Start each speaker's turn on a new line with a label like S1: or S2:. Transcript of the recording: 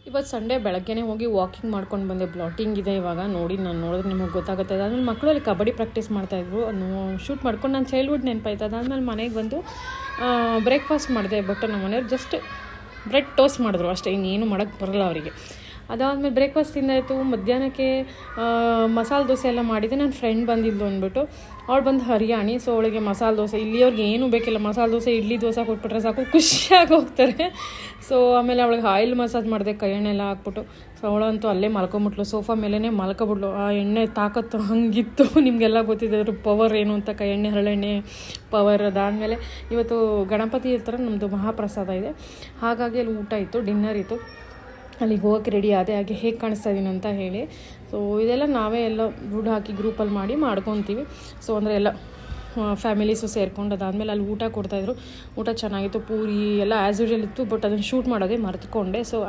S1: ಇವತ್ತು ಸಂಡೇ ಬೆಳಗ್ಗೆನೇ ಹೋಗಿ ವಾಕಿಂಗ್ ಮಾಡ್ಕೊಂಡು ಬಂದೆ. ಬ್ಲಾಟಿಂಗ್ ಇದೆ ಇವಾಗ, ನೋಡಿ ನಾನು ನೋಡಿದ್ರೆ ನಿಮಗೆ ಗೊತ್ತಾಗುತ್ತೆ. ಅದಾದಮೇಲೆ ಮಕ್ಕಳು ಅಲ್ಲಿ ಕಬಡ್ಡಿ ಪ್ರಾಕ್ಟೀಸ್ ಮಾಡ್ತಾಯಿದ್ರು, ಅದನ್ನು ಶೂಟ್ ಮಾಡ್ಕೊಂಡು ನಾನು ಚೈಲ್ಡ್ಹುಡ್ ನೆನಪಾಯ್ತು. ಅದಾದಮೇಲೆ ಮನೆಗೆ ಬಂದು ಬ್ರೇಕ್ಫಾಸ್ಟ್ ಮಾಡಿದೆ. ಬಟ್ ನಮ್ಮ ಮನೆಯವ್ರು ಜಸ್ಟ್ ಬ್ರೆಡ್ ಟೋಸ್ಟ್ ಮಾಡಿದ್ರು ಅಷ್ಟೇ, ಇನ್ನೇನು ಮಾಡೋಕ್ಕೆ ಬರೋಲ್ಲ ಅವರಿಗೆ. ಅದಾದಮೇಲೆ ಬ್ರೇಕ್ಫಾಸ್ಟ್ ತಿಂದಾಯಿತು. ಮಧ್ಯಾಹ್ನಕ್ಕೆ ಮಸಾಲೆ ದೋಸೆ ಎಲ್ಲ ಮಾಡಿದೆ. ನನ್ನ ಫ್ರೆಂಡ್ ಬಂದಿದ್ದು ಅಂದ್ಬಿಟ್ಟು, ಅವಳು ಬಂದು ಹರಿಯಾಣಿ. ಸೊ ಅವಳಿಗೆ ಮಸಾಲೆ ದೋಸೆ, ಇಲ್ಲಿಯವ್ರಿಗೆ ಏನೂ ಬೇಕಿಲ್ಲ, ಮಸಾಲೆ ದೋಸೆ ಇಡ್ಲಿ ದೋಸೆ ಕೊಟ್ಬಿಟ್ರೆ ಸಾಕು, ಖುಷಿಯಾಗಿ ಹೋಗ್ತಾರೆ. ಸೊ ಆಮೇಲೆ ಅವಳಿಗೆ ಆಯಿಲ್ ಮಸಾಜ್ ಮಾಡಿದೆ, ಕೈ ಎಣ್ಣೆ ಎಲ್ಲ ಹಾಕ್ಬಿಟ್ಟು. ಸೊ ಅವಳಂತೂ ಅಲ್ಲೇ ಮಲ್ಕೊಂಬಿಟ್ಲು, ಸೋಫಾ ಮೇಲೇ ಮಲ್ಕೊಬಿಟ್ಲು. ಆ ಎಣ್ಣೆ ತಾಕತ್ತು ಹಂಗಿತ್ತು, ನಿಮಗೆಲ್ಲ ಗೊತ್ತಿದೆ ಅದ್ರ ಪವರ್ ಏನು ಅಂತ, ಕೈ ಎಣ್ಣೆ ಹರಳೆಣ್ಣೆ ಪವರ್. ಅದಾದಮೇಲೆ ಇವತ್ತು ಗಣಪತಿ ಹತ್ರ ನಮ್ಮದು ಮಹಾಪ್ರಸಾದ ಇದೆ, ಹಾಗಾಗಿ ಅಲ್ಲಿ ಊಟ ಇತ್ತು, ಡಿನ್ನರ್ ಇತ್ತು. ಅಲ್ಲಿಗೆ ಹೋಗೋಕ್ಕೆ ರೆಡಿ ಆದೆ, ಹಾಗೆ ಹೇಗೆ ಕಾಣಿಸ್ತಾ ಇದ್ದೀನಿ ಅಂತ ಹೇಳಿ. ಸೊ ಇದೆಲ್ಲ ನಾವೇ ಎಲ್ಲ ದುಡ್ಡು ಹಾಕಿ ಗ್ರೂಪಲ್ಲಿ ಮಾಡ್ಕೊತೀವಿ. ಸೊ ಅಂದರೆ ಎಲ್ಲ ಫ್ಯಾಮಿಲೀಸು ಸೇರ್ಕೊಂಡು. ಅದಾದಮೇಲೆ ಅಲ್ಲಿ ಊಟ ಕೊಡ್ತಾಯಿದ್ರು, ಊಟ ಚೆನ್ನಾಗಿತ್ತು, ಪೂರಿ ಎಲ್ಲ ಆ್ಯಸ್ ಯೂಶುವಲ್ ಇತ್ತು. ಬಟ್ ಅದನ್ನು ಶೂಟ್ ಮಾಡೋದೇ ಮರೆತುಕೊಂಡೆ. ಸೊ